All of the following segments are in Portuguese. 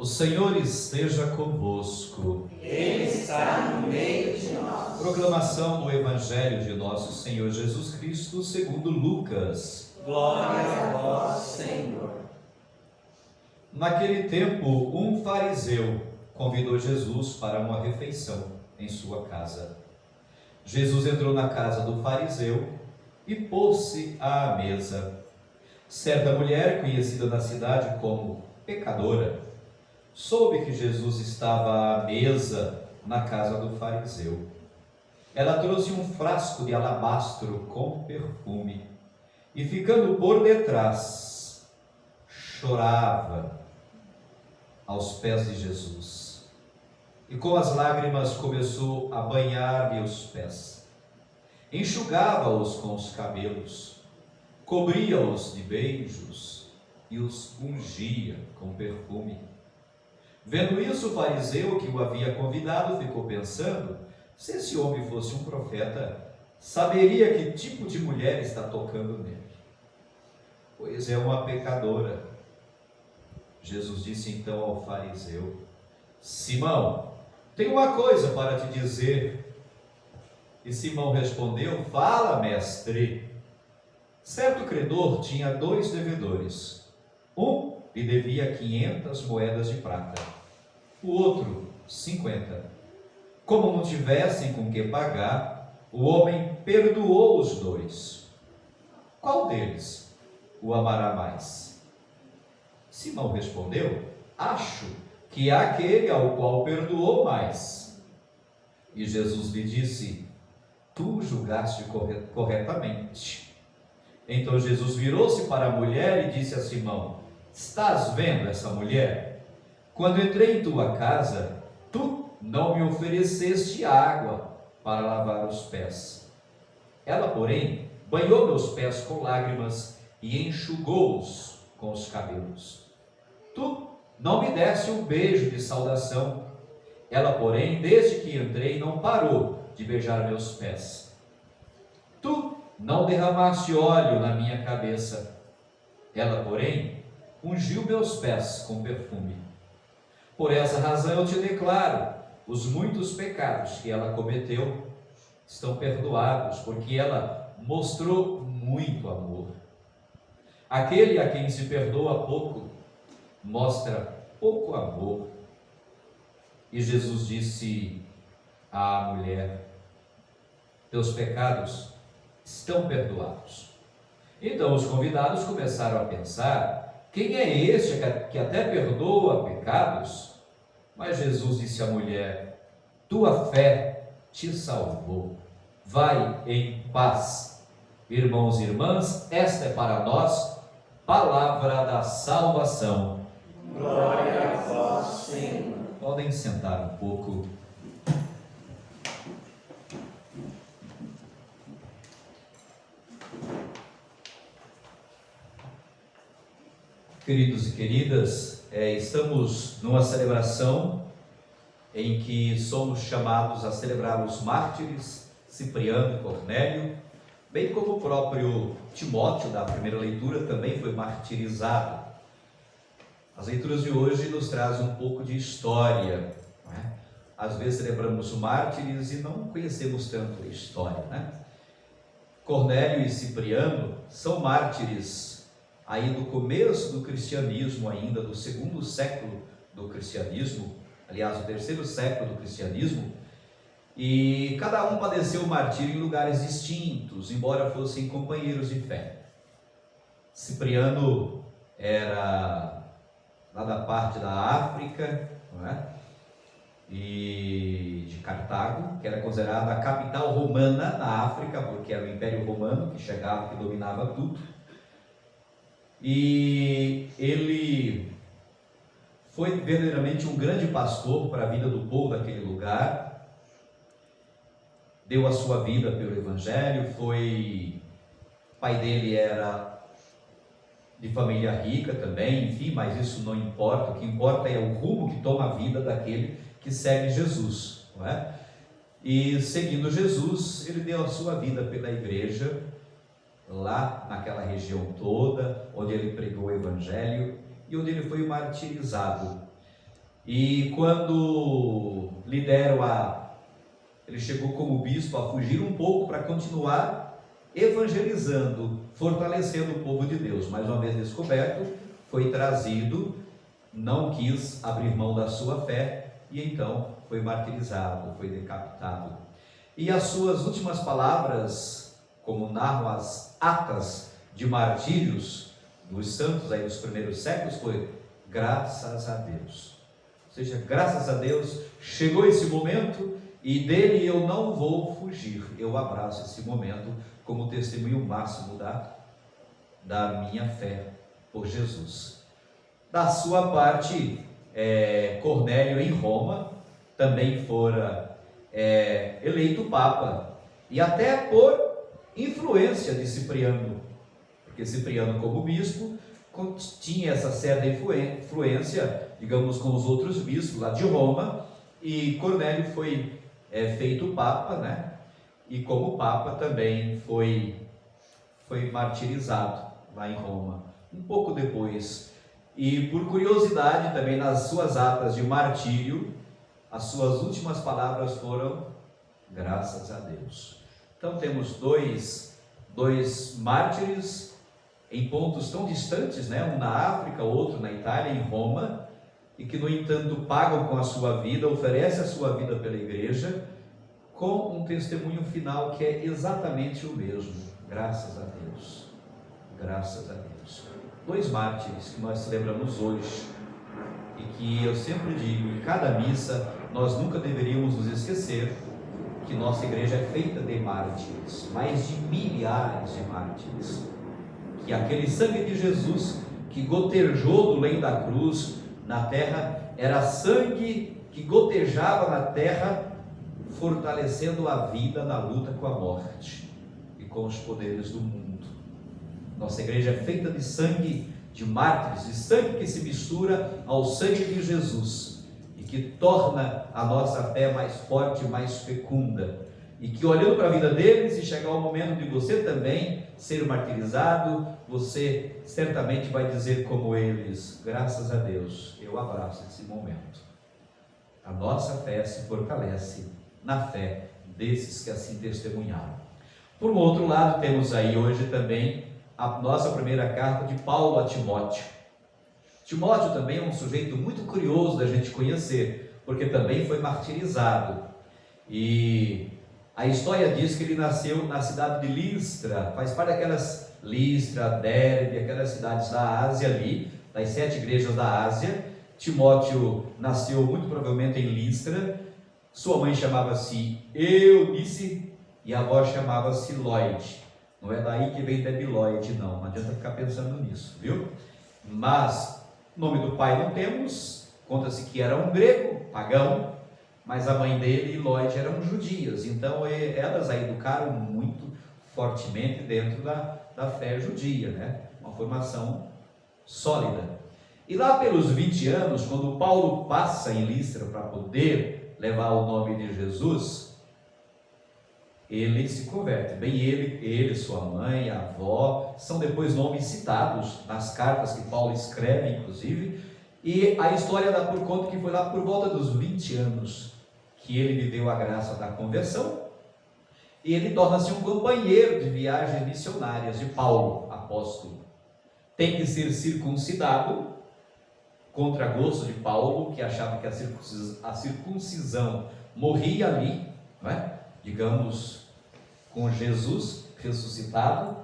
O Senhor esteja convosco. Ele está no meio de nós. Proclamação do Evangelho de nosso Senhor Jesus Cristo segundo Lucas. Glória a vós, Senhor. Naquele tempo, um fariseu convidou Jesus para uma refeição em sua casa. Jesus entrou na casa do fariseu e pôs-se à mesa. Certa mulher, conhecida na cidade como pecadora, soube que Jesus estava à mesa na casa do fariseu. Ela trouxe um frasco de alabastro com perfume e, ficando por detrás, chorava aos pés de Jesus. E com as lágrimas começou a banhar-lhe os pés, enxugava-os com os cabelos, cobria-os de beijos e os ungia com perfume. Vendo isso, o fariseu que o havia convidado ficou pensando: se esse homem fosse um profeta, saberia que tipo de mulher está tocando nele, pois é uma pecadora. Jesus disse então ao fariseu: Simão, tenho uma coisa para te dizer. E Simão respondeu: fala, mestre. Certo credor tinha 2 devedores. Um lhe devia 500 moedas de prata, o outro 50. Como não tivessem com que pagar, o homem perdoou os 2. Qual deles o amará mais? Simão respondeu: acho que é aquele ao qual perdoou mais. E Jesus lhe disse: tu julgaste corretamente. Então Jesus virou-se para a mulher e disse a Simão: estás vendo essa mulher? Quando entrei em tua casa, tu não me ofereceste água para lavar os pés. Ela, porém, banhou meus pés com lágrimas e enxugou-os com os cabelos. Tu não me deste um beijo de saudação. Ela, porém, desde que entrei, não parou de beijar meus pés. Tu não derramaste óleo na minha cabeça. Ela, porém, ungiu meus pés com perfume. Por essa razão eu te declaro: os muitos pecados que ela cometeu estão perdoados, porque ela mostrou muito amor. Aquele a quem se perdoa pouco, mostra pouco amor. E Jesus disse à mulher: teus pecados estão perdoados. Então os convidados começaram a pensar: quem é este que até perdoa pecados? Mas Jesus disse à mulher: tua fé te salvou. Vai em paz. Irmãos e irmãs, esta é para nós palavra da salvação. Glória a vós, Senhor. Podem sentar um pouco. Queridos e queridas, estamos numa celebração em que somos chamados a celebrar os mártires Cipriano e Cornélio, bem como o próprio Timóteo, da primeira leitura, também foi martirizado. As leituras de hoje nos trazem um pouco de história, não é? Às vezes celebramos mártires e não conhecemos tanto a história, né? Cornélio e Cipriano são mártires aí do começo do cristianismo, ainda do 2º século do cristianismo, aliás, o 3º século do cristianismo, e cada um padeceu o martírio em lugares distintos, embora fossem companheiros de fé. Cipriano era lá da parte da África, não é? E de Cartago, que era considerada a capital romana na África, porque era o Império Romano que chegava, que dominava tudo. E ele foi verdadeiramente um grande pastor para a vida do povo daquele lugar, deu a sua vida pelo Evangelho, o pai dele era de família rica também, enfim, mas isso não importa. O que importa é o rumo que toma a vida daquele que segue Jesus, não é? E seguindo Jesus, ele deu a sua vida pela igreja, lá naquela região toda, onde ele pregou o Evangelho e onde ele foi martirizado. E quando lhe deram ele chegou como bispo a fugir um pouco para continuar evangelizando, fortalecendo o povo de Deus. Mais uma vez descoberto, foi trazido, não quis abrir mão da sua fé e então foi martirizado, foi decapitado. E as suas últimas palavras, como narram as atas de martírios dos santos aí dos primeiros séculos, foi: graças a Deus. Ou seja, graças a Deus, chegou esse momento e dele eu não vou fugir. Eu abraço esse momento como testemunho máximo da minha fé por Jesus. Da sua parte, Cornélio em Roma também fora eleito Papa, e até por influência de Cipriano, porque Cipriano, como bispo, tinha essa certa influência, digamos, com os outros bispos lá de Roma, e Cornélio foi feito Papa, né? E como Papa também foi martirizado lá em Roma, um pouco depois. E por curiosidade também, nas suas atas de martírio, as suas últimas palavras foram: graças a Deus. Então temos dois mártires em pontos tão distantes, né? Um na África, outro na Itália, em Roma, e que no entanto pagam com a sua vida, oferecem a sua vida pela igreja, com um testemunho final que é exatamente o mesmo: graças a Deus, graças a Deus. Dois mártires que nós celebramos hoje, e que eu sempre digo, em cada missa, nós nunca deveríamos nos esquecer que nossa igreja é feita de mártires, mais de milhares de mártires, que aquele sangue de Jesus que gotejou do lenho da cruz na terra, era sangue que gotejava na terra, fortalecendo a vida na luta com a morte e com os poderes do mundo. Nossa igreja é feita de sangue de mártires, de sangue que se mistura ao sangue de Jesus e que torna a nossa fé mais forte, mais fecunda, e que, olhando para a vida deles, e chegar o momento de você também ser martirizado, você certamente vai dizer como eles: graças a Deus, eu abraço esse momento. A nossa fé se fortalece na fé desses que assim testemunharam. Por um outro lado, temos aí hoje também a nossa primeira carta de Paulo a Timóteo. Timóteo também é um sujeito muito curioso da gente conhecer, porque também foi martirizado. E a história diz que ele nasceu na cidade de Listra, faz parte daquelas Listra, Derbe, aquelas cidades da Ásia ali, das 7 igrejas da Ásia. Timóteo nasceu muito provavelmente em Listra. Sua mãe chamava-se Eunice e a avó chamava-se Lloyd. Não é daí que vem Debiloide, não adianta ficar pensando nisso, viu? Mas o nome do pai não temos, conta-se que era um grego, pagão, mas a mãe dele e Lloyd eram judias, então elas a educaram muito fortemente dentro da fé judia, né? Uma formação sólida. E lá pelos 20 anos, quando Paulo passa em Listra para poder levar o nome de Jesus, ele se converte. Bem, ele, sua mãe, a avó, são depois nomes citados nas cartas que Paulo escreve, inclusive, e a história dá por conta que foi lá por volta dos 20 anos que ele viveu a graça da conversão, e ele torna-se um companheiro de viagens missionárias de Paulo, apóstolo. Tem que ser circuncidado, contra gosto de Paulo, que achava que a circuncisão morria ali, não é? Digamos, com Jesus ressuscitado,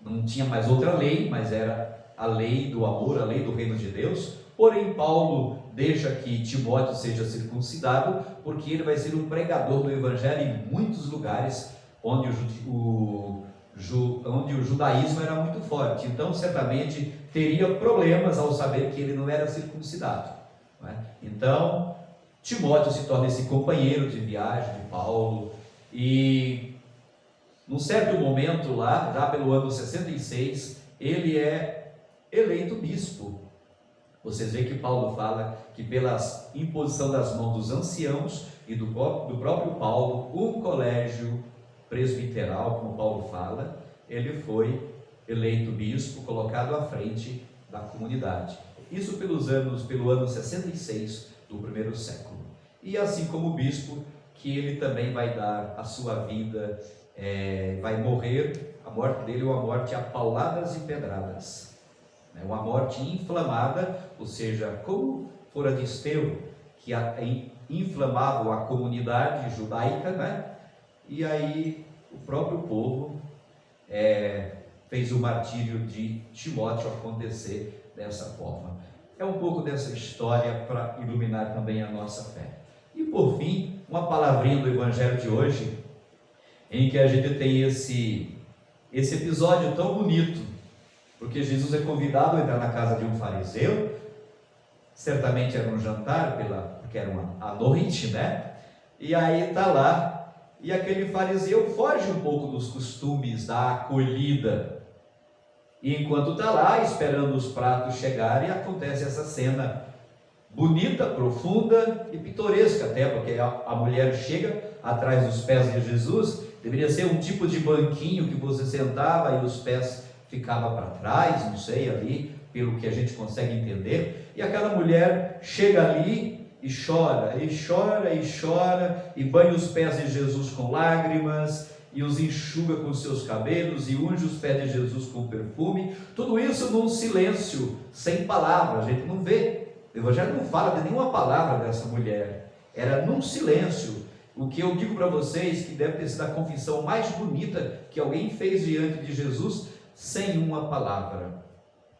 não tinha mais outra lei, mas era a lei do amor, a lei do reino de Deus. Porém, Paulo deixa que Timóteo seja circuncidado, porque ele vai ser um pregador do evangelho em muitos lugares onde o judaísmo era muito forte. Então, certamente teria problemas ao saber que ele não era circuncidado, não é? Então, Timóteo se torna esse companheiro de viagem de Paulo, e num certo momento lá, já pelo ano 66, ele é eleito bispo. Vocês veem que Paulo fala que pela imposição das mãos dos anciãos e do próprio Paulo, um colégio presbiteral, como Paulo fala, ele foi eleito bispo, colocado à frente da comunidade. Isso pelo ano 66 do primeiro século. E assim como o bispo, que ele também vai dar a sua vida, vai morrer, a morte dele é uma morte a pauladas e pedradas, uma morte inflamada, ou seja, como fora de Estevão, que inflamavam a comunidade judaica, e aí o próprio povo fez o martírio de Timóteo acontecer dessa forma. É um pouco dessa história para iluminar também a nossa fé. E por fim, uma palavrinha do Evangelho de hoje, em que a gente tem esse episódio tão bonito, porque Jesus é convidado a entrar na casa de um fariseu, certamente era um jantar, porque era à noite, e aí está lá, e aquele fariseu foge um pouco dos costumes da acolhida, e enquanto está lá, esperando os pratos chegarem, acontece essa cena bonita, profunda e pitoresca até, porque a mulher chega atrás dos pés de Jesus. Deveria ser um tipo de banquinho que você sentava e os pés ficavam para trás, não sei, ali, pelo que a gente consegue entender, e aquela mulher chega ali e chora, e chora, e chora, e banha os pés de Jesus com lágrimas, e os enxuga com seus cabelos, e unge os pés de Jesus com perfume, tudo isso num silêncio, sem palavras. A gente não vê, o Evangelho não fala de nenhuma palavra dessa mulher, era num silêncio. O que eu digo para vocês, que deve ter sido a confissão mais bonita que alguém fez diante de Jesus, sem uma palavra,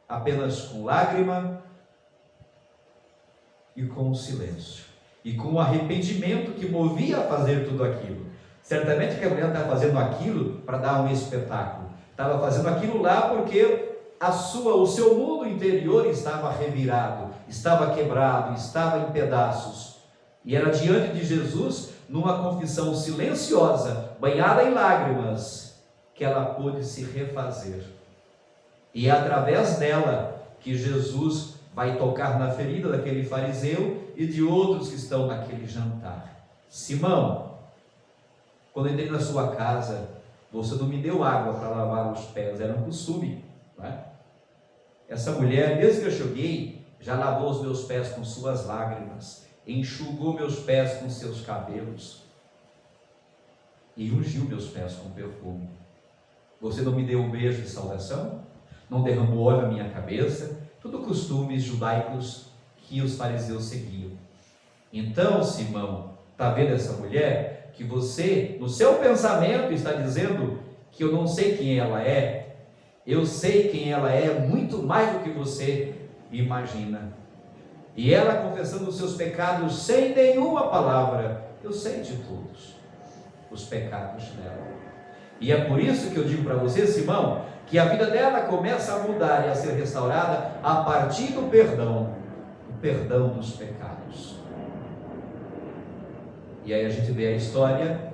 apenas com lágrima e com silêncio, e com o arrependimento que movia a fazer tudo aquilo. Certamente que a mulher estava fazendo aquilo para dar um espetáculo, estava fazendo aquilo lá porque o seu mundo interior estava revirado, estava quebrado, estava em pedaços, e era diante de Jesus, numa confissão silenciosa, banhada em lágrimas, que ela pôde se refazer. E é através dela que Jesus vai tocar na ferida daquele fariseu e de outros que estão naquele jantar. Simão, quando entrei na sua casa, você não me deu água para lavar os pés, era um costume, Essa mulher, desde que eu cheguei, já lavou os meus pés com suas lágrimas, enxugou meus pés com seus cabelos e ungiu meus pés com perfume. Você não me deu um beijo de saudação? Não derramou óleo na minha cabeça? Tudo costumes judaicos que os fariseus seguiam. Então, Simão, está vendo essa mulher? Que você, no seu pensamento, está dizendo que eu não sei quem ela é. Eu sei quem ela é muito mais do que você imagina. E ela confessando os seus pecados sem nenhuma palavra. Eu sei de todos os pecados dela. E é por isso que eu digo para você, Simão, que a vida dela começa a mudar e a ser restaurada a partir do perdão. O perdão dos pecados. E aí a gente vê a história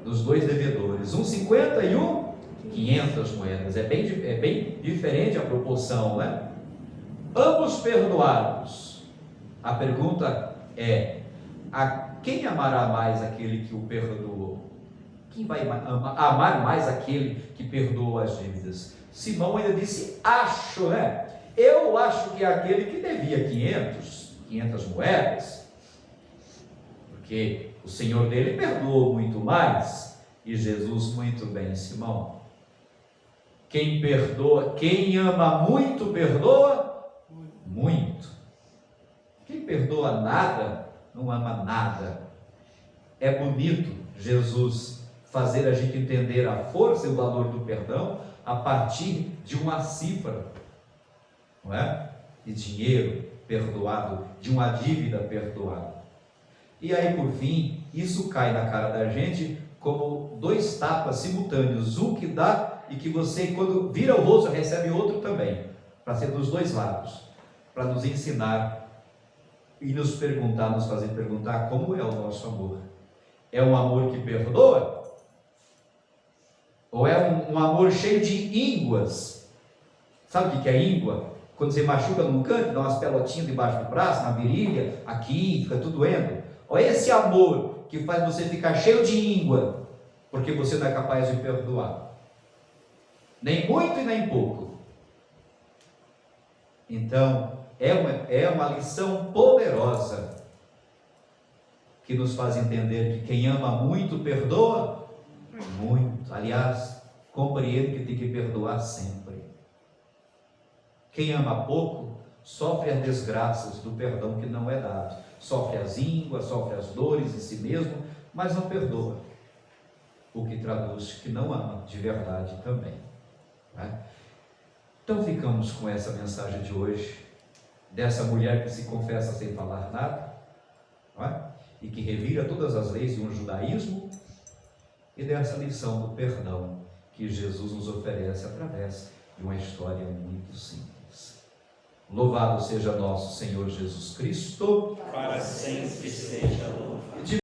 dos dois devedores. Um 50 e um 500 moedas. É bem diferente a proporção, Ambos perdoados. A pergunta é: a quem amará mais aquele que o perdoou? Quem vai amar mais aquele que perdoa as dívidas? Simão ainda disse: acho, eu acho que é aquele que devia 500 moedas, porque o Senhor dele perdoou muito mais. E Jesus: muito bem, Simão, quem ama muito, perdoa muito. Quem perdoa nada, não ama nada. É bonito Jesus fazer a gente entender a força e o valor do perdão a partir de uma cifra, de dinheiro perdoado, de uma dívida perdoada. E aí, por fim, isso cai na cara da gente como dois tapas simultâneos, um que dá e que você, quando vira o rosto, recebe outro também, para ser dos dois lados, para nos ensinar e nos fazer perguntar como é o nosso amor. É um amor que perdoa? Ou é um amor cheio de ínguas? Sabe o que é íngua? Quando você machuca num canto, dá umas pelotinhas debaixo do braço, na virilha, aqui, fica tudo doendo. Ou é esse amor que faz você ficar cheio de íngua, porque você não é capaz de perdoar? Nem muito e nem pouco. Então, É uma lição poderosa que nos faz entender que quem ama muito perdoa muito. Aliás, compreende que tem que perdoar sempre. Quem ama pouco sofre as desgraças do perdão que não é dado. Sofre as ínguas, sofre as dores em si mesmo, mas não perdoa. O que traduz que não ama de verdade também. Né? Então ficamos com essa mensagem de hoje, dessa mulher que se confessa sem falar nada, não é? E que revira todas as leis de um judaísmo, e dessa lição do perdão que Jesus nos oferece através de uma história muito simples. Louvado seja nosso Senhor Jesus Cristo, para sempre seja louvado.